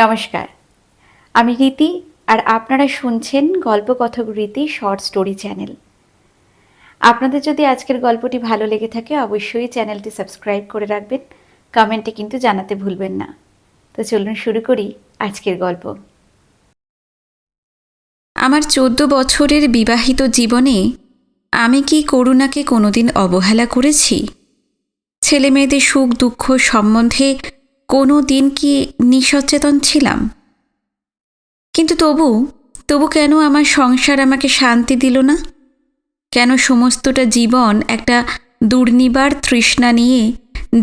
নমস্কার, আমি রীতি আর আপনারা শুনছেন গল্পকথক রীতি শর্ট স্টোরি চ্যানেল। আপনাদের যদি আজকের গল্পটি ভালো লেগে থাকে অবশ্যই চ্যানেলটি সাবস্ক্রাইব করে রাখবেন, কমেন্টে কিন্তু জানাতে ভুলবেন না। তো চলুন শুরু করি আজকের গল্প। আমার 14 বছরের বিবাহিত জীবনে আমি কি করুণাকে কোনোদিন অবহেলা করেছি? ছেলেমেয়েদের সুখ দুঃখ সম্বন্ধে কোনো দিন কি নিসচেতন ছিলাম? কিন্তু তবু কেন আমার সংসার আমাকে শান্তি দিল না? কেন সমস্তটা জীবন একটা দুর্নিবার তৃষ্ণা নিয়ে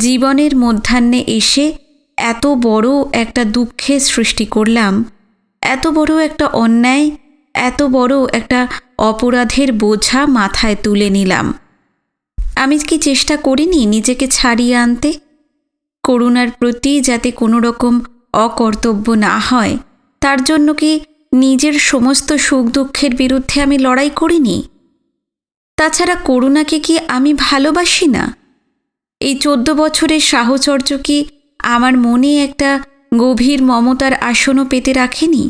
জীবনের মধ্যাহ্নে এসে এত বড় একটা দুঃখের সৃষ্টি করলাম, এত বড় একটা অন্যায়, এত বড় একটা অপরাধের বোঝা মাথায় তুলে নিলাম? আমি কি চেষ্টা করিনি নিজেকে ছাড়িয়ে আনতে? করুণার প্রতি যাতে কোনো রকম অকর্তব্য না হয় তার জন্য কি নিজের সমস্ত সুখ দুঃখের বিরুদ্ধে আমি লড়াই করিনি? তাছাড়া করুণাকে কি আমি ভালোবাসি না? এই 14 বছরের সাহচর্য কি আমার মনে একটা গভীর মমতার আসনও পেতে রাখেনি?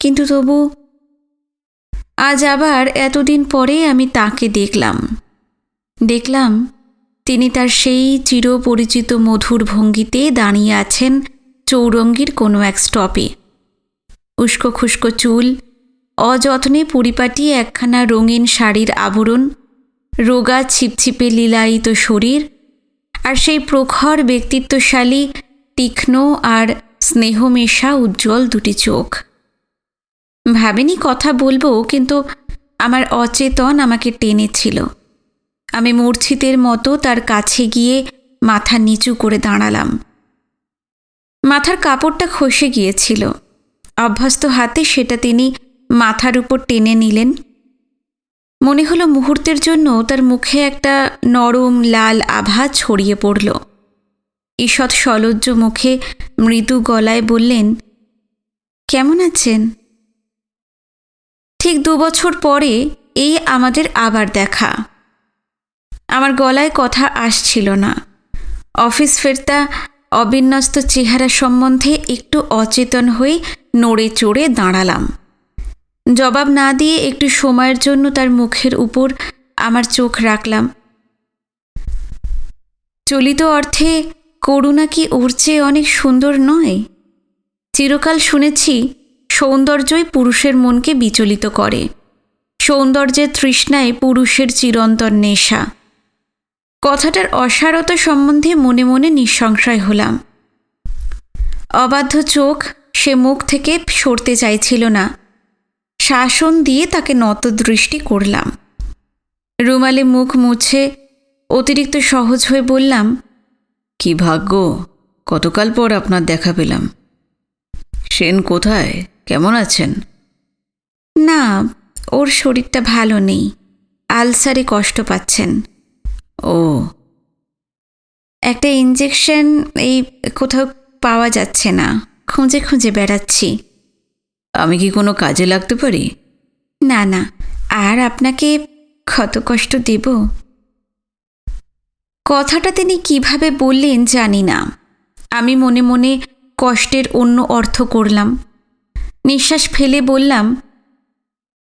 কিন্তু তবু আজ আবার এতদিন পরে আমি তাকে দেখলাম তিনি তার সেই চিরপরিচিত মধুর ভঙ্গিতে দাঁড়িয়ে আছেন চৌরঙ্গীর কোনো এক স্টপে। উস্কো খুস্কো চুল, অযত্নে পরিপাটি একখানা রঙিন শাড়ির আবরণ, রোগা ছিপছিপে লীলায়িত শরীর, আর সেই প্রখর ব্যক্তিত্বশালী তীক্ষ্ণ আর স্নেহমেশা উজ্জ্বল দুটি চোখ। ভাবিনি কথা বলবো, কিন্তু আমার অচেতন আমাকে টেনেছিল। আমি মূর্ছিতের মতো তার কাছে গিয়ে মাথা নিচু করে দাঁড়ালাম। মাথার কাপড়টা খসে গিয়েছিল। অভ্যস্ত হাতে সেটা তিনি মাথার উপর টেনে নিলেন। মনে হলো মুহূর্তের জন্য তার মুখে একটা নরম লাল আভা ছড়িয়ে পড়ল। ঈষৎ সলজ্জ মুখে মৃদু গলায় বললেন, কেমন আছেন? ঠিক 2 বছর পরে এই আমাদের আবার দেখা। আমার গলায় কথা আসছিল না। অফিস ফেরতা অবিন্যস্ত চেহারা সম্বন্ধে একটু অচেতন হয়ে নড়ে চড়ে দাঁড়ালাম। জবাব না দিয়ে একটু সময়ের জন্য তার মুখের উপর আমার চোখ রাখলাম। চলিত অর্থে করুণা কি ওর চেয়ে অনেক সুন্দর নয়? চিরকাল শুনেছি সৌন্দর্যই পুরুষের মনকে বিচলিত করে। সৌন্দর্যের তৃষ্ণায় পুরুষের চিরন্তন নেশা। কথাটার অসারতা সম্বন্ধে মনে মনে নিঃসংশয় হলাম। অবাধ্য চোখ সে মুখ থেকে সরতে চাইছিল না। শাসন দিয়ে তাকে নত দৃষ্টি করলাম। রুমালে মুখ মুছে অতিরিক্ত সহজ হয়ে বললাম, কি ভাগ্য, কতকাল পর আপনার দেখা পেলাম। সেন কোথায়, কেমন আছেন? না, ওর শরীরটা ভালো নেই, আলসারে কষ্ট পাচ্ছেন। ও, একটা ইঞ্জেকশন এই কোথাও পাওয়া যাচ্ছে না, খুঁজে খুঁজে বেড়াচ্ছি। আমি কি কোনো কাজে লাগতে পারি? না না, আর আপনাকে কত কষ্ট দেব? কথাটা তিনি কিভাবে বললেন জানি না। আমি মনে মনে কষ্টের অন্য অর্থ করলাম। নিঃশ্বাস ফেলে বললাম,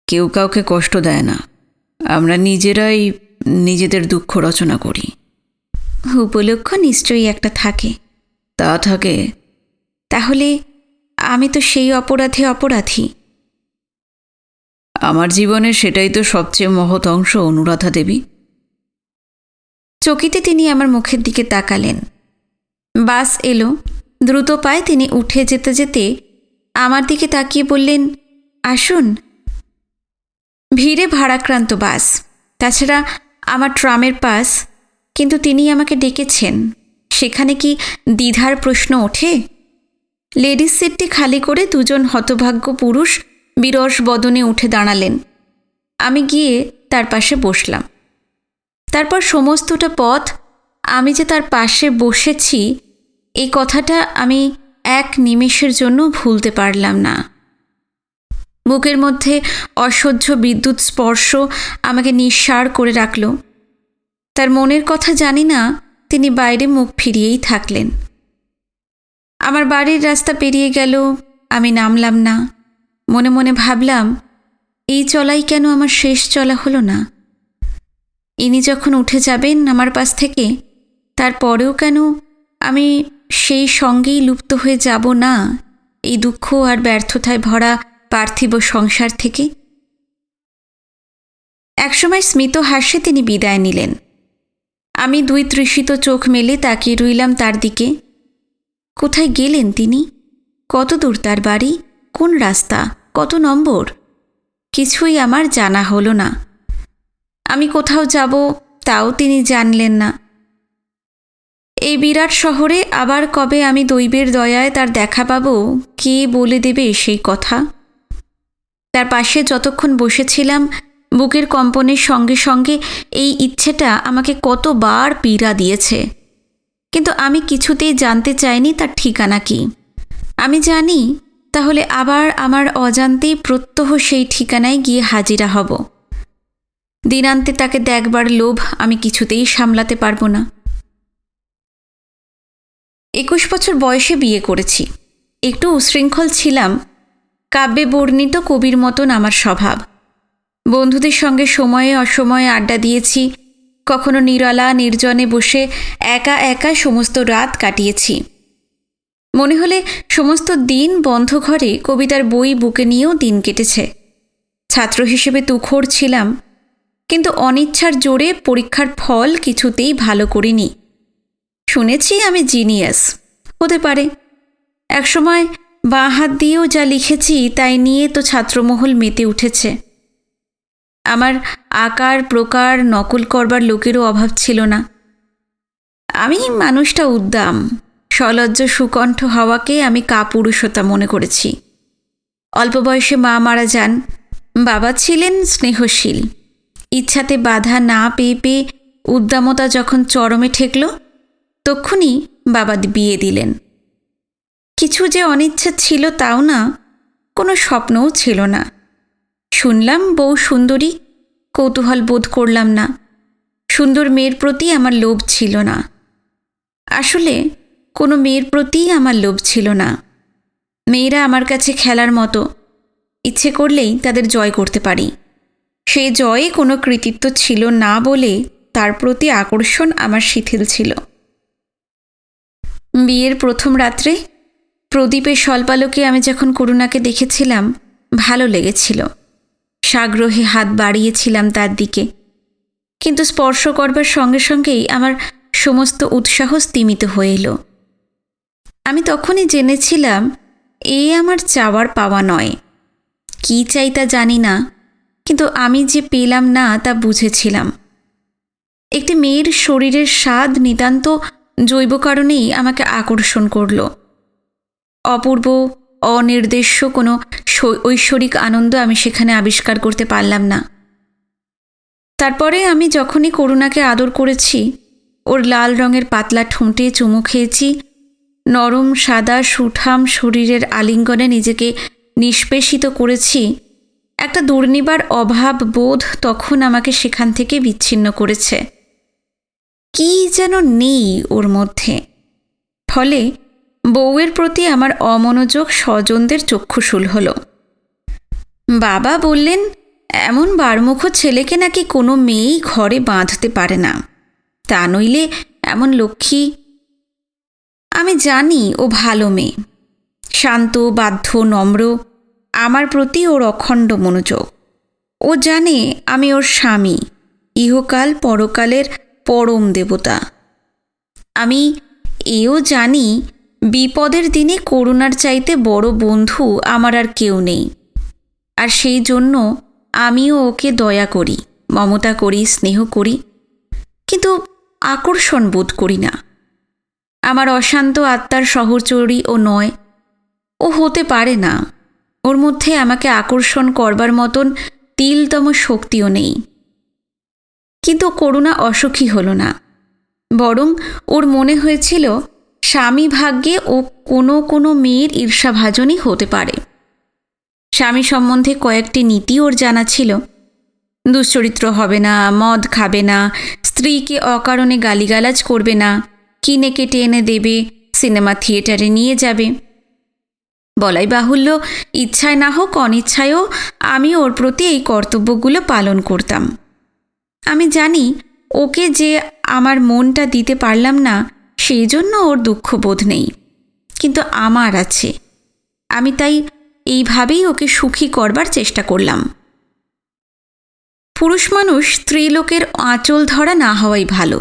কেউ কাউকে কষ্ট দেয় না, আমরা নিজেরাই নিজেদের দুঃখ রচনা করি। উপলক্ষ নিশ্চয়ই একটা থাকে। তা থাকে। তাহলে আমি তো সেই অপরাধে অপরাধী। আমার জীবনের সেটাই তো সবচেয়ে মহৎ অংশ, অনুরাধা দেবী। চকিতে তিনি আমার মুখের দিকে তাকালেন। বাস এলো। দ্রুত পায়ে তিনি উঠে যেতে যেতে আমার দিকে তাকিয়ে বললেন, আসুন। ভিড়ে ভাড়াক্রান্ত বাস, তাছাড়া আমার ট্রামের পাস, কিন্তু তিনি আমাকে ডেকেছেন। সেখানে কি দ্বিধার প্রশ্ন ওঠে? লেডিস সিটটি খালি করে 2জন হতভাগ্য পুরুষ বিরস বদনে উঠে দাঁড়ালেন। আমি গিয়ে তার পাশে বসলাম। তারপর সমস্তটা পথ আমি যে তার পাশে বসেছি এই কথাটা আমি এক নিমেষের জন্য ভুলতে পারলাম না। বুকের মধ্যে অসহ্য বিদ্যুৎ স্পর্শ আমাকে নিঃসাড় করে রাখল। তার মনের কথা জানি না, তিনি বাইরে মুখ ফিরিয়েই থাকলেন। আমার বাড়ির রাস্তা পেরিয়ে গেল, আমি নামলাম না। মনে মনে ভাবলাম, এই চলাই কেন আমার শেষ চলা হলো না? ইনি যখন উঠে যাবেন আমার পাশ থেকে, তারপরেও কেন আমি সেই সঙ্গেই লুপ্ত হয়ে যাব না এই দুঃখ আর ব্যর্থতায় ভরা পার্থিব সংসার থেকে? একসময় স্মিত হাস্যে তিনি বিদায় নিলেন। আমি দুই তৃষিত চোখ মেলে তাকিয়ে রইলাম তার দিকে। কোথায় গেলেন তিনি? কত দূর তার বাড়ি? কোন রাস্তা? কত নম্বর? কিছুই আমার জানা হলো না। আমি কোথাও যাব তাও তিনি জানলেন না। এই বিরাট শহরে আবার কবে আমি দৈবের দয়ায় তার দেখা পাব, কে বলে দেবে সেই কথা? তার পাশে যতক্ষণ বসেছিলাম, বুকের কম্পনের সঙ্গে সঙ্গে এই ইচ্ছেটা আমাকে কতবার পীড়া দিয়েছে। কিন্তু আমি কিছুতেই জানতে চাইনি তার ঠিকানা কি। আমি জানি তাহলে আবার আমার অজান্তেই প্রত্যহ সেই ঠিকানায় গিয়ে হাজিরা হব। দিনান্তে তাকে দেখবার লোভ আমি কিছুতেই সামলাতে পারব না। 21 বছর বয়সে বিয়ে করেছি। একটু উশৃঙ্খল ছিলাম। কাব্যে বর্ণিত কবির মতন আমার স্বভাব। বন্ধুদের সঙ্গে সময়ে অসময়ে আড্ডা দিয়েছি। কখনো নিরলা নির্জনে বসে একা একা সমস্ত রাত কাটিয়েছি। মনে হলে সমস্ত দিন বন্ধ ঘরে কবিতার বই বুকে নিয়েও দিন কেটেছে। ছাত্র হিসেবে তুখোড় ছিলাম, কিন্তু অনিচ্ছার জোরে পরীক্ষার ফল কিছুতেই ভালো করিনি। শুনেছি আমি জিনিয়াস, হতে পারে। একসময় বাঁ হাত দিয়েও যা লিখেছি তাই নিয়ে তো ছাত্রমহল মেতে উঠেছে। আমার আকার প্রকার নকল করবার লোকেরও অভাব ছিল না। আমি মানুষটা উদ্দাম, সলজ্জ সুকণ্ঠ হওয়াকে আমি কাপুরুষতা মনে করেছি। অল্প বয়সে মা মারা যান। বাবা ছিলেন স্নেহশীল। ইচ্ছাতে বাধা না পেয়ে পেয়ে উদ্দামতা যখন চরমে ঠেকল, তক্ষুনি বাবা বিয়ে দিলেন। কিছু যে অনিচ্ছা ছিল তাও না, কোনো স্বপ্নও ছিল না। শুনলাম বউ সুন্দরী, কৌতূহল বোধ করলাম না। সুন্দর মেয়ের প্রতি আমার লোভ ছিল না। আসলে কোনো মেয়ের প্রতিই আমার লোভ ছিল না। মেয়েরা আমার কাছে খেলার মতো, ইচ্ছে করলেই তাদের জয় করতে পারি। সেই জয়ে কোনো কৃতিত্ব ছিল না বলে তার প্রতি আকর্ষণ আমার শিথিল ছিল। বিয়ের প্রথম রাত্রে প্রদীপের স্বল্পালোকে আমি যখন করুণাকে দেখেছিলাম, ভালো লেগেছিল। সাগ্রহে হাত বাড়িয়েছিলাম তার দিকে, কিন্তু স্পর্শ করবার সঙ্গে সঙ্গেই আমার সমস্ত উৎসাহ স্তিমিত হয়ে এলো। আমি তখনই জেনেছিলাম এ আমার চাওয়ার পাওয়া নয়। কি চাই তা জানি না, কিন্তু আমি যে পেলাম না তা বুঝেছিলাম। একটি মেয়ের শরীরের স্বাদ নিতান্ত জৈব কারণেই আমাকে আকর্ষণ করল। অপূর্ব অনির্দেশ্য কোনো ঐশ্বরিক আনন্দ আমি সেখানে আবিষ্কার করতে পারলাম না। তারপরে আমি যখনই করুণাকে আদর করেছি, ওর লাল রঙের পাতলা ঠোঁটে চুমু খেয়েছি, নরম সাদা সুঠাম শরীরের আলিঙ্গনে নিজেকে নিষ্পেষিত করেছি, একটা দুর্নিবার অভাব বোধ তখন আমাকে সেখান থেকে বিচ্ছিন্ন করেছে। কি যেন নেই ওর মধ্যে। ফলে বউয়ের প্রতি আমার অমনোযোগ স্বজনদের চক্ষুশূল হল। বাবা বললেন, এমন বারমুখ ছেলেকে নাকি কোনো মেয়েই ঘরে বাঁধতে পারে না, তা নইলে এমন লক্ষ্মী। আমি জানি ও ভালো মেয়ে, শান্ত, বাধ্য, নম্র। আমার প্রতি ওর অখণ্ড মনোযোগ। ও জানে আমি ওর স্বামী, ইহকাল পরকালের পরম দেবতা। আমি এও জানি বিপদের দিনে করুণার চাইতে বড় বন্ধু আমার আর কেউ নেই। আর সেই জন্য আমিও ওকে দয়া করি, মমতা করি, স্নেহ করি, কিন্তু আকর্ষণ বোধ করি না। আমার অশান্ত আত্মার সহচরী ও নয়, ও হতে পারে না। ওর মধ্যে আমাকে আকর্ষণ করবার মতন তিলতম শক্তিও নেই। কিন্তু করুণা অসুখী হল না, বরং ওর মনে হয়েছিল স্বামী ভাগ্যে ও কোনো কোনো মেয়ের ঈর্ষাভাজনই হতে পারে। স্বামী সম্বন্ধে কয়েকটি নীতি ওর জানা ছিল। দুশ্চরিত্র হবে না, মদ খাবে না, স্ত্রীকে অকারণে গালিগালাজ করবে না, কিনে কেটে এনে দেবে, সিনেমা থিয়েটারে নিয়ে যাবে। বলাই বাহুল্য, ইচ্ছায় না হোক অনিচ্ছায়ও আমি ওর প্রতি এই কর্তব্যগুলো পালন করতাম। আমি জানি ওকে যে আমার মনটা দিতে পারলাম না সেই জন্য ওর দুঃখ বোধ নেই, কিন্তু আমার আছে। আমি তাই এইভাবেই ওকে সুখী করবার চেষ্টা করলাম। পুরুষ মানুষ স্ত্রীলোকের আঁচল ধরা না হওয়াই ভালো,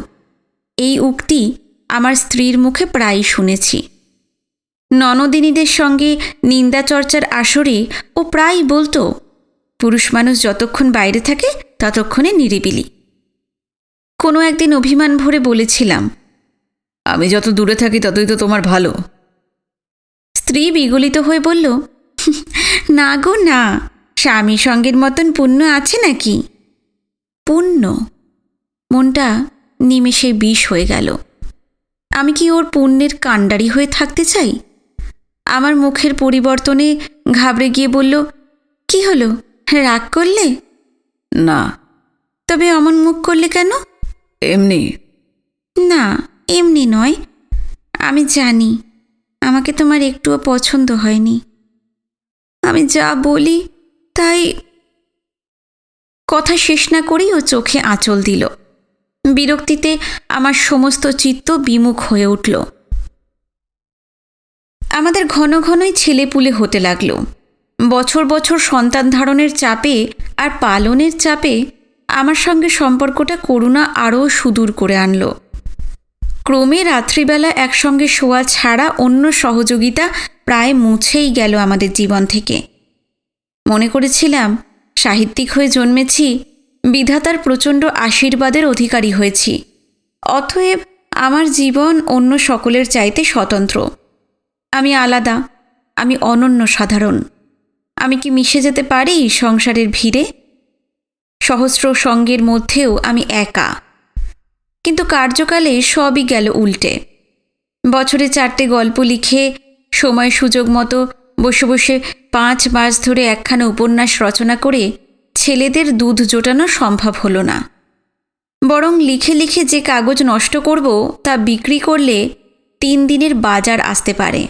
এই উক্তি আমার স্ত্রীর মুখে প্রায়ই শুনেছি। ননদিনীদের সঙ্গে নিন্দা চর্চার আসরে ও প্রায়ই বলতো, পুরুষ মানুষ যতক্ষণ বাইরে থাকে ততক্ষণে নিরিবিলি। কোনো একদিন অভিমান ভরে বলেছিলাম, আমি যত দূরে থাকি ততই তো তোমার ভালো। স্ত্রী বিগলিত হয়ে বলল, না গো না, স্বামী সঙ্গের মতন পুণ্য আছে নাকি? পুণ্য? মনটা নিমেষে বিষ হয়ে গেল। আমি কি ওর পুণ্যের কাণ্ডারি হয়ে থাকতে চাই? আমার মুখের পরিবর্তনে ঘাবড়ে গিয়ে বলল, কি হলো, রাগ করলে? না। তবে অমন মুখ করলে কেন? এমনি। না, এমনি নয়। আমি জানি আমাকে তোমার একটুও পছন্দ হয়নি। আমি যা বলি তাই। কথা শেষ না করেই ও চোখে আঁচল দিল। বিরক্তিতে আমার সমস্ত চিত্ত বিমুখ হয়ে উঠল। আমাদের ঘন ঘনই ছেলেপুলে হতে লাগলো। বছর বছর সন্তান ধারণের চাপে আর পালনের চাপে আমার সঙ্গে সম্পর্কটা করুণা আরও সুদূর করে আনল। ক্রমে রাত্রিবেলা একসঙ্গে শোয়া ছাড়া অন্য সহযোগিতা প্রায় মুছেই গেল আমাদের জীবন থেকে। মনে করেছিলাম সাহিত্যিক হয়ে জন্মেছি, বিধাতার প্রচণ্ড আশীর্বাদের অধিকারী হয়েছি, অতএব আমার জীবন অন্য সকলের চাইতে স্বতন্ত্র। আমি আলাদা, আমি অনন্য সাধারণ। আমি কি মিশে যেতে পারি সংসারের ভিড়ে? সহস্র সঙ্গের মধ্যেও আমি একা। কিন্তু কার্যকালে সবই গেল উল্টে। বছরে 4টে গল্প লিখে সময় সুযোগ মতো বসে বসে 5 মাস ধরে একখানা উপন্যাস রচনা করে ছেলেদের দুধ জোটানো সম্ভব হলো না। বরং লিখে লিখে যে কাগজ নষ্ট করব তা বিক্রি করলে 3 দিনের বাজার আসতে পারে।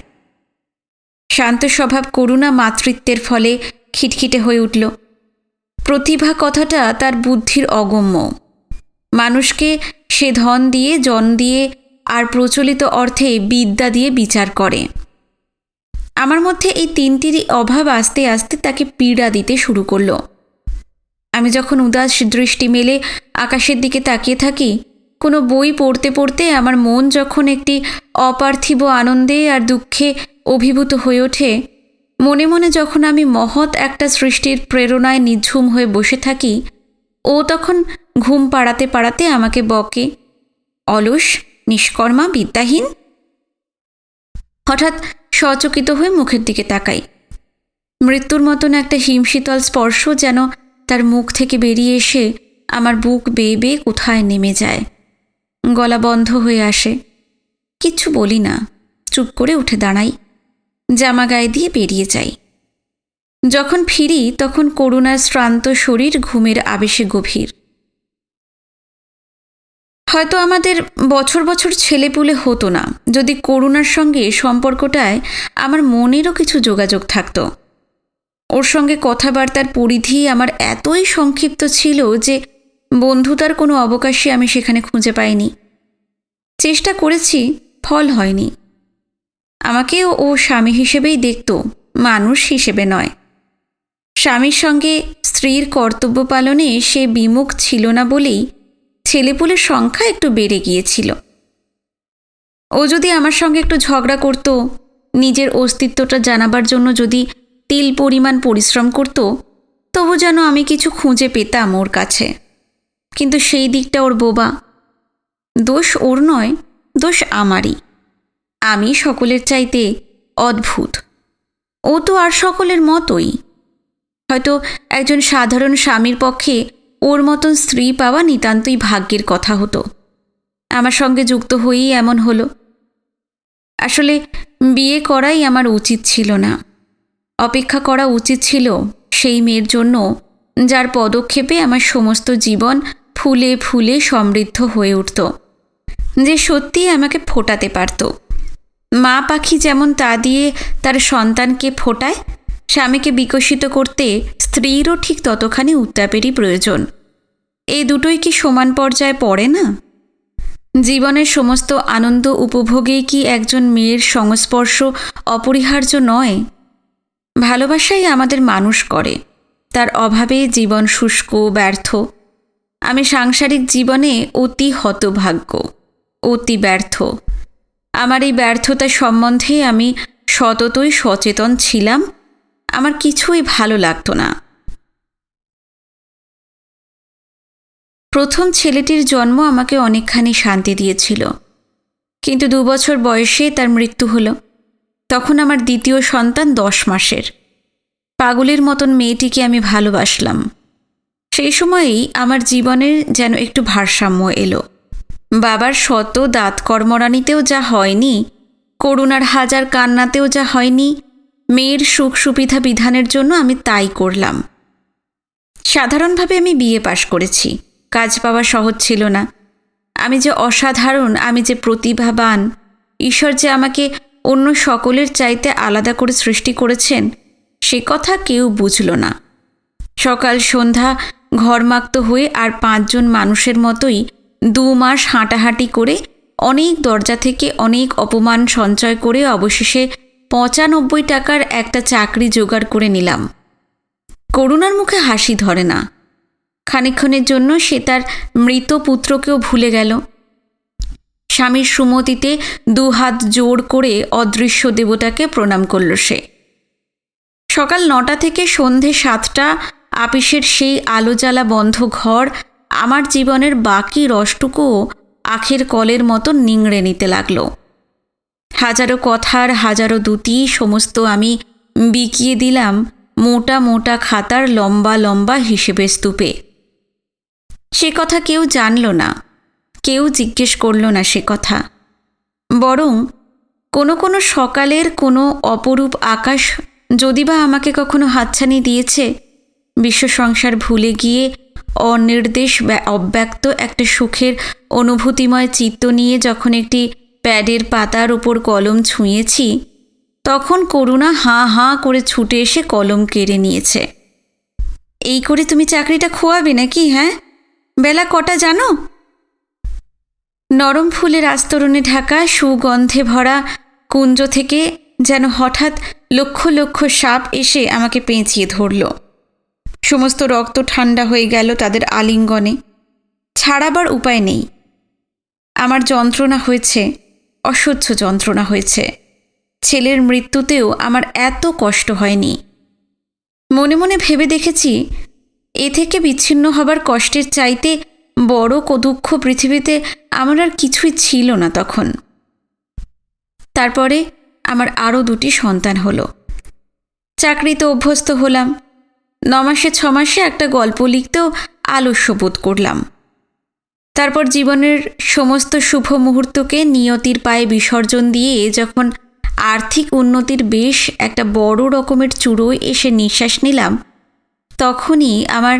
শান্ত স্বভাব করুণা মাতৃত্বের ফলে খিটখিটে হয়ে উঠল। প্রতিভা কথাটা তার বুদ্ধির অগম্য। মানুষকে সে ধন দিয়ে, জন দিয়ে আর প্রচলিত অর্থে বিদ্যা দিয়ে বিচার করে। আমার মধ্যে এই 3টিরই অভাব আস্তে আস্তে তাকে পীড়া দিতে শুরু করল। আমি যখন উদাস দৃষ্টি মেলে আকাশের দিকে তাকিয়ে থাকি, কোনো বই পড়তে পড়তে আমার মন যখন একটি অপার্থিব আনন্দে আর দুঃখে অভিভূত হয়ে ওঠে, মনে মনে যখন আমি মহৎ একটা সৃষ্টির প্রেরণায় নিঝুম হয়ে বসে থাকি, ও তখন ঘুম পাড়াতে পাড়াতে আমাকে বকে, অলস, নিষ্কর্মা, বিদ্যাহীন। হঠাৎ সচকিত হয়ে মুখের দিকে তাকাই। মৃত্যুর মতন একটা হিমশীতল স্পর্শ যেন তার মুখ থেকে বেরিয়ে এসে আমার বুক বেয়ে বেয়ে কোথায় নেমে যায়। গলা বন্ধ হয়ে আসে। কিচ্ছু বলি না, চুপ করে উঠে দাঁড়াই, জামা গায়ে দিয়ে বেরিয়ে যাই। যখন ফিরি তখন করুণার শ্রান্ত শরীর ঘুমের আবেশে গভীর। হয়তো আমাদের বছর বছর ছেলেপুলে হতো না যদি করুণার সঙ্গে সম্পর্কটায় আমার মনেরও কিছু যোগাযোগ থাকতো। ওর সঙ্গে কথাবার্তার পরিধি আমার এতই সংক্ষিপ্ত ছিল যে বন্ধুতার কোনো অবকাশই আমি সেখানে খুঁজে পাইনি। চেষ্টা করেছি, ফল হয়নি। আমাকেও ও স্বামী হিসেবেই দেখত, মানুষ হিসেবে নয়। স্বামীর সঙ্গে স্ত্রীর কর্তব্য পালনে সে বিমুখ ছিল না বলেই ছেলেপুলের সংখ্যা একটু বেড়ে গিয়েছিল। ও যদি আমার সঙ্গে একটু ঝগড়া করত, নিজের অস্তিত্বটা জানাবার জন্য যদি তিল পরিমাণ পরিশ্রম করত, তবু যেন আমি কিছু খুঁজে পেতাম ওর কাছে। কিন্তু সেই দিকটা ওর বোবা। দোষ ওর নয়, দোষ আমারই। আমি সকলের চাইতে অদ্ভুত, ও তো আর সকলের মতোই। হয়তো একজন সাধারণ স্বামীর পক্ষে ওর মতন স্ত্রী পাওয়া নিতান্তই ভাগ্যের কথা হতো। আমার সঙ্গে যুক্ত হয়েই এমন হলো। আসলে বিয়ে করাই আমার উচিত ছিল না। অপেক্ষা করা উচিত ছিল সেই মেয়ের জন্য যার পদক্ষেপে আমার সমস্ত জীবন ফুলে ফুলে সমৃদ্ধ হয়ে উঠত, যে সত্যিই আমাকে ফোটাতে পারত। মা পাখি যেমন তা দিয়ে তার সন্তানকে ফোটায়, স্বামীকে বিকশিত করতে স্ত্রীরও ঠিক ততখানি উত্তাপেরই প্রয়োজন। এই দুটোই কি সমান পর্যায়ে পড়ে না? জীবনের সমস্ত আনন্দ উপভোগেই কি একজন মেয়ের সংস্পর্শ অপরিহার্য নয়? ভালোবাসাই আমাদের মানুষ করে, তার অভাবে জীবন শুষ্ক, ব্যর্থ। আমি সাংসারিক জীবনে অতি হতভাগ্য, অতি ব্যর্থ। আমার এই ব্যর্থতা সম্বন্ধে আমি সততই সচেতন ছিলাম। আমার কিছুই ভালো লাগতো না। প্রথম ছেলেটির জন্ম আমাকে অনেকখানি শান্তি দিয়েছিল, কিন্তু 2 বছর বয়সে তার মৃত্যু হলো। তখন আমার দ্বিতীয় সন্তান 10 মাসের। পাগলের মতন মেয়েটিকে আমি ভালোবাসলাম। সেই সময়েই আমার জীবনের যেন একটু ভারসাম্য এলো। বাবার শত দাঁত কর্মরানিতেও যা হয়নি, করুণার হাজার কান্নাতেও যা হয়নি, মেয়ের সুখ সুবিধা বিধানের জন্য আমি তাই করলাম। সাধারণভাবে আমি বিএ পাশ করেছি। কাজ পাওয়া সহজ ছিল না। আমি যে অসাধারণ, আমি যে প্রতিভাবান, ঈশ্বর যে আমাকে অন্য সকলের চাইতে আলাদা করে সৃষ্টি করেছেন, সে কথা কেউ বুঝল না। সকাল সন্ধ্যা ঘরমাক্ত হয়ে আর 5 জন মানুষের মতোই 2 মাস হাঁটাহাঁটি করে অনেক দরজা থেকে অনেক অপমান সঞ্চয় করে অবশেষে 95 টাকার একটা চাকরি জোগাড় করে নিলাম। করুণার মুখে হাসি ধরে না। খানিকক্ষণের জন্য সে তার মৃত পুত্রকেও ভুলে গেল। স্বামীর সুমতিতে 2 হাত জোড় করে অদৃশ্য দেবতাকে প্রণাম করল সে। সকাল 9টা থেকে সন্ধে 7টা আপিসের সেই আলো জ্বালা বন্ধ ঘর আমার জীবনের বাকি রসটুকুও আখের কলের মতো নিংড়ে নিতে লাগল। হাজারো কথার হাজারো দুটি সমস্ত আমি বিকিয়ে দিলাম মোটা মোটা খাতার লম্বা লম্বা হিসেবের স্তূপে। সে কথা কেউ জানল না, কেউ জিজ্ঞেস করল না সে কথা। বরং কোনো কোনো সকালের কোনো অপরূপ আকাশ যদিবা আমাকে কখনো হাতছানি দিয়েছে, বিশ্ব সংসার ভুলে গিয়ে অনির্দেশ অব্যক্ত একটা সুখের অনুভূতিময় চিত্ত নিয়ে যখন একটি প্যাডের পাতার উপর কলম ছুঁয়েছি, তখন করুণা হাঁ হাঁ করে ছুটে এসে কলম কেড়ে নিয়েছে। এই করে তুমি চাকরিটা খোয়াবে নাকি? হ্যাঁ, বেলা কটা জানো? নরম ফুলের আস্তরণে ঢাকা সুগন্ধে ভরা কুঞ্জ থেকে যেন হঠাৎ লক্ষ লক্ষ সাপ এসে আমাকে পেঁচিয়ে ধরল। সমস্ত রক্ত ঠান্ডা হয়ে গেল তাদের আলিঙ্গনে। ছাড়াবার উপায় নেই। আমার যন্ত্রণা হয়েছে, অসহ্য যন্ত্রণা হয়েছে। ছেলের মৃত্যুতেও আমার এত কষ্ট হয়নি। মনে মনে ভেবে দেখেছি, এ থেকে বিচ্ছিন্ন হবার কষ্টের চাইতে বড় দুঃখ পৃথিবীতে আমার আর কিছুই ছিল না তখন। তারপরে আমার আরও 2টি সন্তান হলো। চাকরিতে অভ্যস্ত হলাম। 9 মাসে 6 মাসে একটা গল্প লিখতেও আলস্য বোধ করলাম। তারপর জীবনের সমস্ত শুভ মুহূর্তকে নিয়তির পায়ে বিসর্জন দিয়ে যখন আর্থিক উন্নতির বেশ একটা বড় রকমের চূড়োয় এসে নিঃশ্বাস নিলাম, তখনই আমার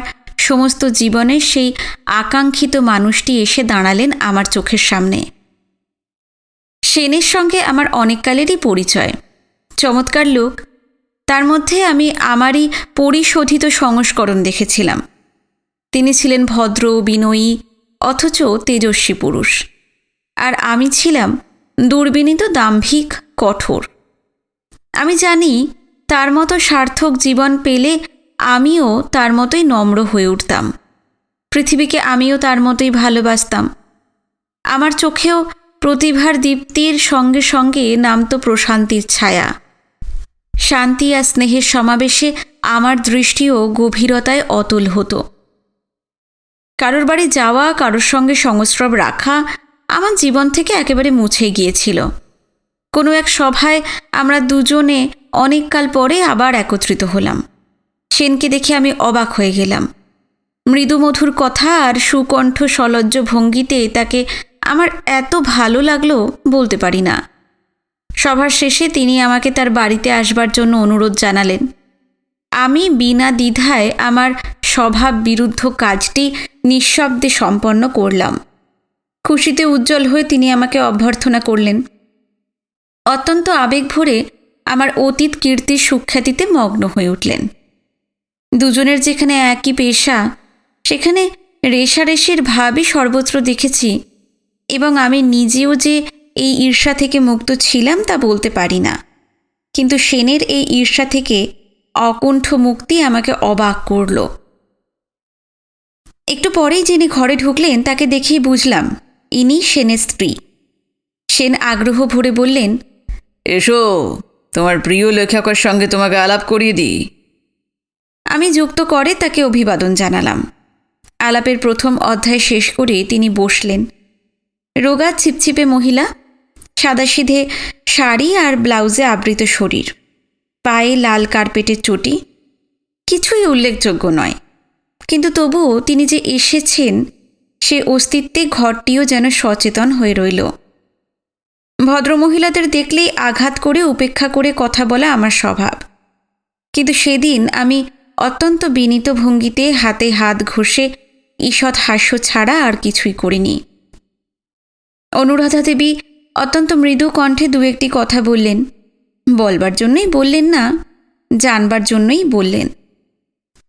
সমস্ত জীবনের সেই আকাঙ্ক্ষিত মানুষটি এসে দাঁড়ালেন আমার চোখের সামনে। সেনের সঙ্গে আমার অনেককালেরই পরিচয়। চমৎকার লোক। তার মধ্যে আমি আমারই পরিশোধিত সংস্করণ দেখেছিলাম। তিনি ছিলেন ভদ্র, বিনয়ী, অথচ তেজস্বী পুরুষ। আর আমি ছিলাম দুর্বিনীত, দাম্ভিক, কঠোর। আমি জানি তার মতো সার্থক জীবন পেলে আমিও তার মতোই নম্র হয়ে উঠতাম। পৃথিবীকে আমিও তার মতোই ভালোবাসতাম। আমার চোখেও প্রতিভার দীপ্তির সঙ্গে সঙ্গে নামতো প্রশান্তির ছায়া। শান্তি আর স্নেহের সমাবেশে আমার দৃষ্টিও গভীরতায় অতল হতো। কারোর বাড়ি যাওয়া, কারোর সঙ্গে সংস্রব রাখা আমার জীবন থেকে একেবারে মুছে গিয়েছিল। কোনো এক সভায় আমরা দুজনে অনেককাল পরে আবার একত্রিত হলাম। সেনকে দেখে আমি অবাক হয়ে গেলাম। মৃদুমধুর কথা আর সুকণ্ঠ সলজ্জ ভঙ্গিতে তাকে আমার এত ভালো লাগলো বলতে পারি না। সভার শেষে তিনি আমাকে তার বাড়িতে আসবার জন্য অনুরোধ জানালেন। আমি বিনা দ্বিধায় আমার স্বভাব বিরুদ্ধ কাজটি নিঃশব্দে সম্পন্ন করলাম। খুশিতে উজ্জ্বল হয়ে তিনি আমাকে অভ্যর্থনা করলেন। অত্যন্ত আবেগ ভরে আমার অতীত কীর্তির সুখ্যাতিতে মগ্ন হয়ে উঠলেন। দুজনের যেখানে একই পেশা, সেখানে রেষারেষির ভাবই সর্বত্র দেখেছি, এবং আমি নিজেও যে এই ঈর্ষা থেকে মুক্ত ছিলাম তা বলতে পারি না। কিন্তু সেনের এই ঈর্ষা থেকে অকুণ্ঠ মুক্তি আমাকে অবাক করল। একটু পরেই যিনি ঘরে ঢুকলেন তাকে দেখেই বুঝলাম ইনি সেনের স্ত্রী। সেন আগ্রহ ভরে বললেন, এসো, তোমার প্রিয় লেখকের সঙ্গে তোমাকে আলাপ করিয়ে দিই। আমি যুক্ত করে তাকে অভিবাদন জানালাম। আলাপের প্রথম অধ্যায় শেষ করে তিনি বসলেন। রোগা ছিপছিপে মহিলা, সাদাসিধে শাড়ি আর ব্লাউজে আবৃত শরীর, পায়ে লাল কার্পেটের চটি, কিছুই উল্লেখযোগ্য নয়। কিন্তু তবুও তিনি যে এসেছেন সে অস্তিত্বে ঘরটিও যেন সচেতন হয়ে রইল। ভদ্রমহিলাদের দেখলেই আঘাত করে উপেক্ষা করে কথা বলা আমার স্বভাব, কিন্তু সেদিন আমি অত্যন্ত বিনীত ভঙ্গিতে হাতে হাত ঘষে ঈষৎ হাস্য ছাড়া আর কিছুই করিনি। অনুরাধা দেবী অত্যন্ত মৃদু কণ্ঠে দু একটি কথা বললেন। বলবার জন্যই বললেন না, জানবার জন্যই বললেন।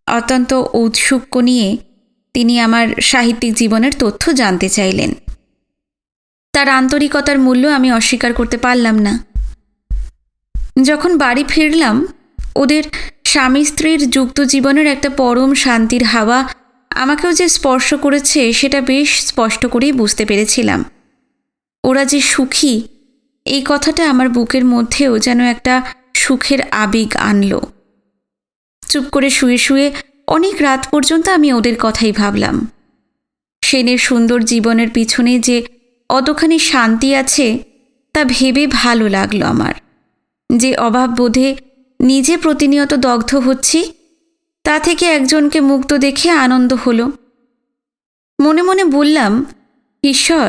অত্যন্ত ঔৎসুক্য নিয়ে তিনি আমার সাহিত্যিক জীবনের তথ্য জানতে চাইলেন। তার আন্তরিকতার মূল্য আমি অস্বীকার করতে পারলাম না। যখন বাড়ি ফিরলাম, ওদের স্বামী স্ত্রীর যুক্ত জীবনের একটা পরম শান্তির হাওয়া আমাকেও যে স্পর্শ করেছে সেটা বেশ স্পষ্ট করেই বুঝতে পেরেছিলাম। ওরা যে সুখী, এই কথাটা আমার বুকের মধ্যেও যেন একটা সুখের আবেগ আনল। চুপ করে শুয়ে শুয়ে অনেক রাত পর্যন্ত আমি ওদের কথাই ভাবলাম। সেনের সুন্দর জীবনের পিছনে যে অতখানি শান্তি আছে তা ভেবে ভালো লাগলো আমার। যে অভাব বোধে নিজে প্রতিনিয়ত দগ্ধ হচ্ছি, তা থেকে একজনকে মুক্ত দেখে আনন্দ হলো। মনে মনে বললাম, ঈশ্বর,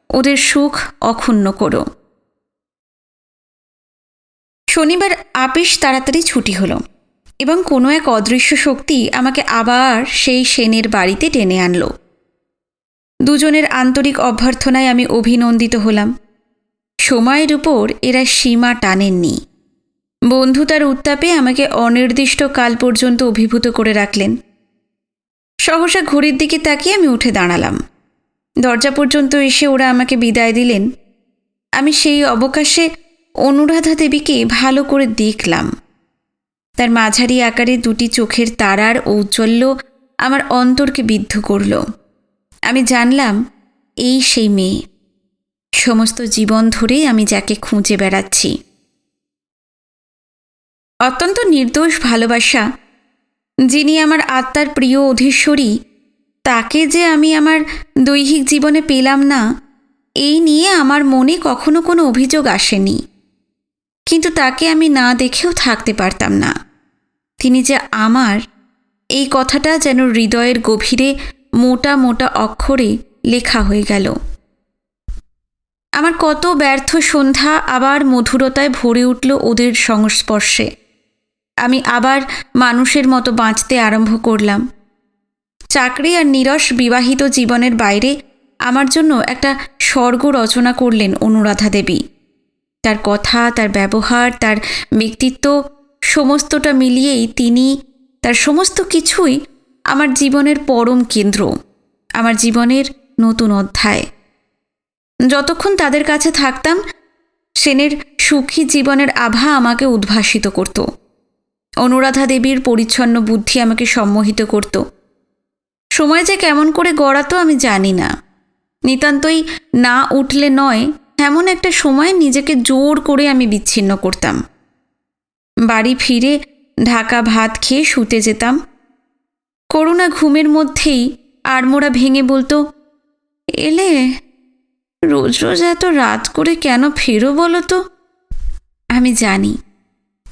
ওদের সুখ অক্ষুণ্ণ করো। শনিবার আপিস তাড়াতাড়ি ছুটি হলো এবং কোনো এক অদৃশ্য শক্তি আমাকে আবার সেই সেনের বাড়িতে টেনে আনলো। দুজনের আন্তরিক অভ্যর্থনায় আমি অভিনন্দিত হলাম। সময়ের উপর এরা সীমা টানেননি। বন্ধুতার উত্তাপে আমাকে অনির্দিষ্ট কাল পর্যন্ত অভিভূত করে রাখলেন। সহসা ঘড়ির দিকে তাকিয়ে আমি উঠে দাঁড়ালাম। দরজা পর্যন্ত এসে ওরা আমাকে বিদায় দিলেন। আমি সেই অবকাশে অনুরাধা দেবীকে ভালো করে দেখলাম। তার মাঝারি আকারে দুটি চোখের তারার ঔজ্জ্বল্য আমার অন্তরকে বিদ্ধ করল। আমি জানলাম এই সেই মেয়ে, সমস্ত জীবন ধরে আমি যাকে খুঁজে বেড়াচ্ছি। অত্যন্ত নির্দোষ ভালোবাসা, যিনি আমার আত্মার প্রিয় অধীশ্বরী, তাকে যে আমি আমার দৈহিক জীবনে পেলাম না, এই নিয়ে আমার মনে কখনো কোনো অভিযোগ আসেনি। কিন্তু তাকে আমি না দেখেও থাকতে পারতাম না। তিনি যে আমার, এই কথাটা যেন হৃদয়ের গভীরে মোটা মোটা অক্ষরে লেখা হয়ে গেল। আমার কত ব্যর্থ সন্ধ্যা আবার মধুরতায় ভরে উঠল ওদের সংস্পর্শে। আমি আবার মানুষের মতো বাঁচতে আরম্ভ করলাম। চাকরি আর নিরস বিবাহিত জীবনের বাইরে আমার জন্য একটা স্বর্গ রচনা করলেন অনুরাধা দেবী। তার কথা, তার ব্যবহার, তার ব্যক্তিত্ব সমস্তটা মিলিয়েই তিনি, তার সমস্ত কিছুই আমার জীবনের পরম কেন্দ্র, আমার জীবনের নতুন অধ্যায়। যতক্ষণ তাদের কাছে থাকতাম, সেনের সুখী জীবনের আভা আমাকে উদ্ভাসিত করত। অনুরাধা দেবীর পরিচ্ছন্ন বুদ্ধি আমাকে সম্মোহিত করত। সময় যে কেমন করে গড়াতো আমি জানি না। নিতান্তই না উঠলে নয় এমন একটা সময় নিজেকে জোর করে আমি বিচ্ছিন্ন করতাম। বাড়ি ফিরে ঢাকা ভাত খেয়ে শুতে যেতাম। করুণা ঘুমের মধ্যেই আড়মোড়া ভেঙে বলতো, এলে রোজ রোজ এত রাত করে কেন ফেরো বলো তো? আমি জানি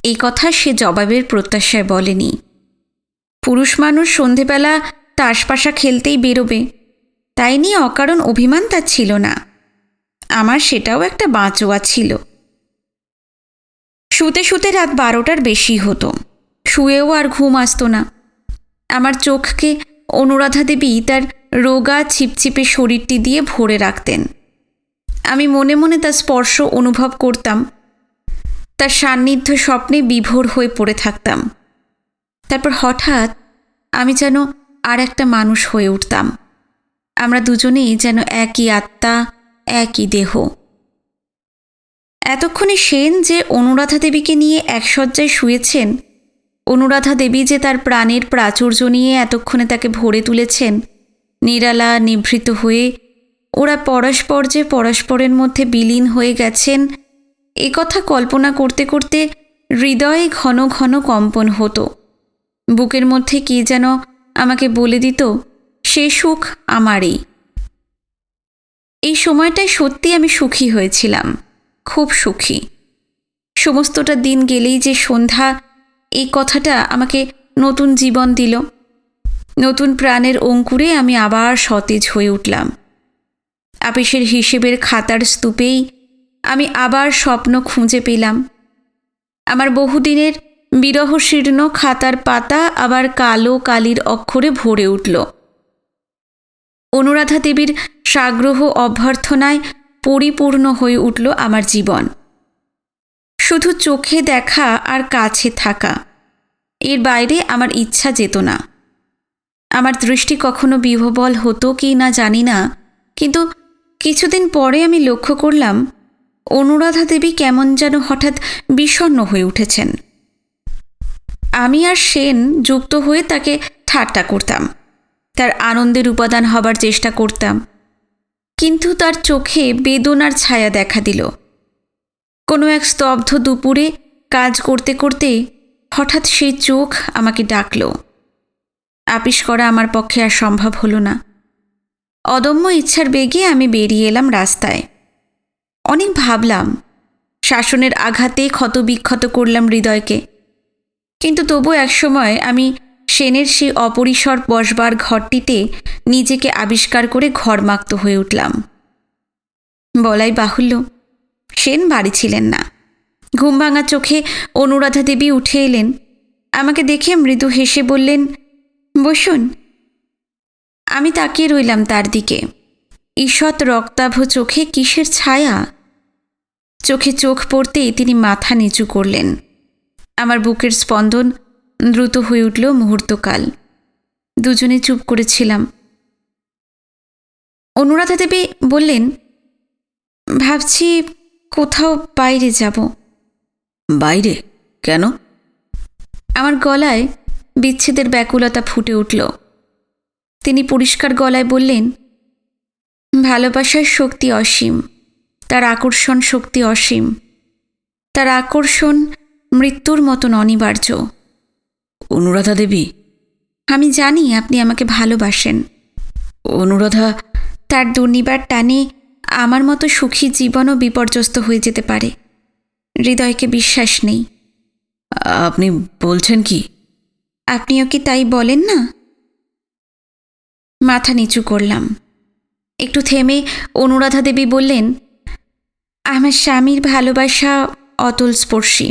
এই কথা সে জবাবের প্রত্যাশায় বলেনি। পুরুষ মানুষ সন্ধেবেলা তাসপাশা খেলতেই বেরোবে, তাই নিয়ে অকারণ অভিমান তার ছিল না। আমার সেটাও একটা বাঁচোয়া ছিল। শুতে শুতে রাত 12টার বেশি হতো। শুয়েও আর ঘুম আসতো না। আমার চোখকে অনুরাধা দেবী তার রোগা ছিপছিপে শরীরটি দিয়ে ভরে রাখতেন। আমি মনে মনে তার স্পর্শ অনুভব করতাম তার সান্নিধ্য স্বপ্নে বিভোর হয়ে পড়ে থাকতাম। তারপর হঠাৎ আমি যেন আর একটা মানুষ হয়ে উঠতাম। আমরা দুজনেই যেন একই আত্মা, একই দেহ। এতক্ষণে সেন যে অনুরাধা দেবীকে নিয়ে এক শয্যায় শুয়েছেন, অনুরাধা দেবী যে তার প্রাণের প্রাচুর্য নিয়ে এতক্ষণে তাকে ভরে তুলেছেন, নিরালা নিভৃত হয়ে ওরা পরস্পর যে পরস্পরের মধ্যে বিলীন হয়ে গেছেন, এ কথা কল্পনা করতে করতে হৃদয়ে ঘন ঘন কম্পন হতো। বুকের মধ্যে কি যেন আমাকে বলে দিত, সে সুখ আমারই। এই সময়টায় সত্যি আমি সুখী হয়েছিলাম, খুব সুখী। সমস্তটা দিন গেলেই যে সন্ধ্যা, এই কথাটা আমাকে নতুন জীবন দিল। নতুন প্রাণের অঙ্কুরে আমি আবার সতেজ হয়ে উঠলাম। আপিসের হিসেবের খাতার স্তূপেই আমি আবার স্বপ্ন খুঁজে পেলাম। আমার বহুদিনের বিরহশীর্ণ খাতার পাতা আবার কালো কালির অক্ষরে ভরে উঠল। অনুরাধা দেবীর সাগ্রহ অভ্যর্থনায় পরিপূর্ণ হয়ে উঠল আমার জীবন। শুধু চোখে দেখা আর কাছে থাকা, এর বাইরে আমার ইচ্ছা যেত না। আমার দৃষ্টি কখনো বিহ্বল হতো কি না জানি না, কিন্তু কিছুদিন পরে আমি লক্ষ্য করলাম অনুরাধা দেবী কেমন যেন হঠাৎ বিষণ্ণ হয়ে উঠেছেন। আমি আর সেন যুক্ত হয়ে তাকে ঠাট্টা করতাম, তার আনন্দের উপাদান হবার চেষ্টা করতাম, কিন্তু তার চোখে বেদনার ছায়া দেখা দিল। কোনো এক স্তব্ধ দুপুরে কাজ করতে করতে হঠাৎ সেই চোখ আমাকে ডাকল। আপিস করা আমার পক্ষে আর সম্ভব হলো না। অদম্য ইচ্ছার বেগে আমি বেরিয়ে এলাম রাস্তায়। অনেক ভাবলাম, শাসনের আঘাতে ক্ষতবিক্ষত করলাম হৃদয়কে, কিন্তু তবু একসময় আমি সেনের সেই অপরিসর বসবার ঘরটিতে নিজেকে আবিষ্কার করে ঘরমাক্ত হয়ে উঠলাম। বলাই বাহুল্য, সেন বাড়ি ছিলেন না। ঘুম ভাঙা চোখে অনুরাধা দেবী উঠে এলেন। আমাকে দেখে মৃদু হেসে বললেন, বসুন। আমি তাকিয়ে রইলাম তার দিকে। ঈষৎ রক্তাভ চোখে কিসের ছায়া। চোখে চোখ পড়তেই তিনি মাথা নিচু করলেন। আমার বুকের স্পন্দন দ্রুত হয়ে উঠল মুহূর্তকাল। দুজনে চুপ করেছিলাম। অনুরাধা দেবী বললেন, ভাবছি কোথাও বাইরে যাব। বাইরে? কেন? আমার গলায় বিচ্ছেদের ব্যাকুলতা ফুটে উঠল। তিনি পরিষ্কার গলায় বললেন, ভালোবাসার শক্তি অসীম, তার আকর্ষণ শক্তি অসীম, তার আকর্ষণ মৃত্যুর মতন অনিবার্য। অনুরাধা দেবী, আমি জানি আপনি আমাকে ভালোবাসেন। অনুরাধা, তার দুর্নিবার টানে আমার মতো সুখী জীবনও বিপর্যস্ত হয়ে যেতে পারে। হৃদয়কে বিশ্বাস নেই। আপনি বলছেন কি? আপনিও কি তাই বলেন না? মাথা নিচু করলাম। একটু থেমে অনুরাধা দেবী বললেন, আমার স্বামীর ভালোবাসা অতল স্পর্শী,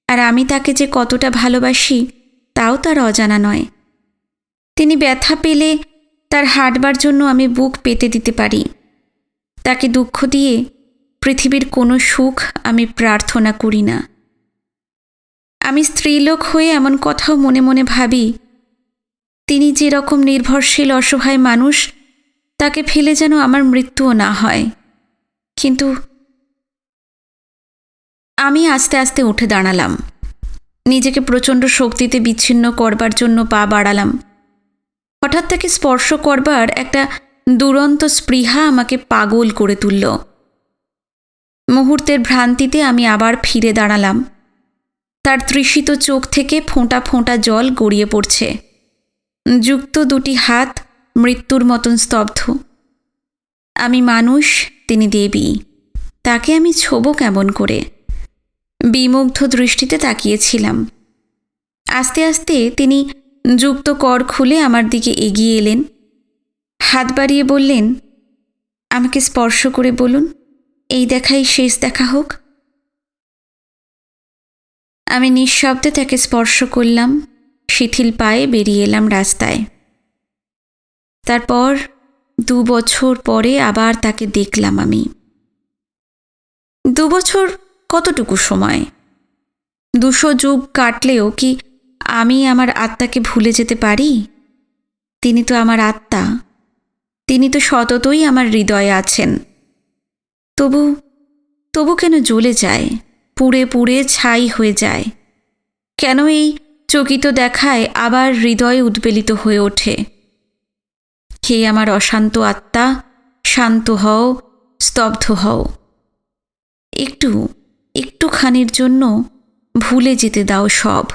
আর আমি তাকে যে কতটা ভালোবাসি তাও তার অজানা নয়। তিনি ব্যথা পেলে তার হাঁটবার জন্য আমি বুক পেতে দিতে পারি। তাকে দুঃখ দিয়ে পৃথিবীর কোনো সুখ আমি প্রার্থনা করি না। আমি স্ত্রীলোক হয়ে এমন কথাও মনে মনে ভাবি, তিনি যেরকম নির্ভরশীল অসহায় মানুষ, তাকে ফেলে যেন আমার মৃত্যুও না হয়। কিন্তু আমি আস্তে আস্তে উঠে দাঁড়ালাম। নিজেকে প্রচণ্ড শক্তিতে বিচ্ছিন্ন করবার জন্য পা বাড়ালাম। হঠাৎ তাকে স্পর্শ করবার একটা দুরন্ত স্পৃহা আমাকে পাগল করে তুলল। মুহূর্তের ভ্রান্তিতে আমি আবার ফিরে দাঁড়ালাম। তার তৃষিত চোখ থেকে ফোঁটা ফোঁটা জল গড়িয়ে পড়ছে। যুক্ত দুটি হাত মৃত্যুর মতন স্তব্ধ। আমি মানুষ, তিনি দেবী। তাকে আমি ছোব কেমন করে? বিমুগ্ধ দৃষ্টিতে তাকিয়েছিলাম। আস্তে আস্তে তিনি যুক্ত কর খুলে আমার দিকে এগিয়ে এলেন। হাত বাড়িয়ে বললেন, আমাকে স্পর্শ করে বলুন, এই দেখাই শেষ দেখা হোক। আমি নিঃশব্দে তাকে স্পর্শ করলাম। শিথিল পায়ে বেরিয়ে এলাম রাস্তায়। তারপর 2 বছর পরে আবার তাকে দেখলাম আমি। 2 বছর কতটুকু সময়? 200 যুগ কাটলেও কি আমি আমার আত্মাকে ভুলে যেতে পারি? তিনি তো আমার আত্মা, তিনি তো সততই আমার হৃদয়ে আছেন। তবু তবু কেন জ্বলে যায়, পুড়ে পুড়ে ছাই হয়ে যায়? কেন এই চকিত দেখায় আবার হৃদয় উদ্বেলিত হয়ে ওঠে? হে আমার অশান্ত আত্মা, শান্ত হও, স্তব্ধ হও। একটুখানির জন্য ভুলে যেতে দাও সব।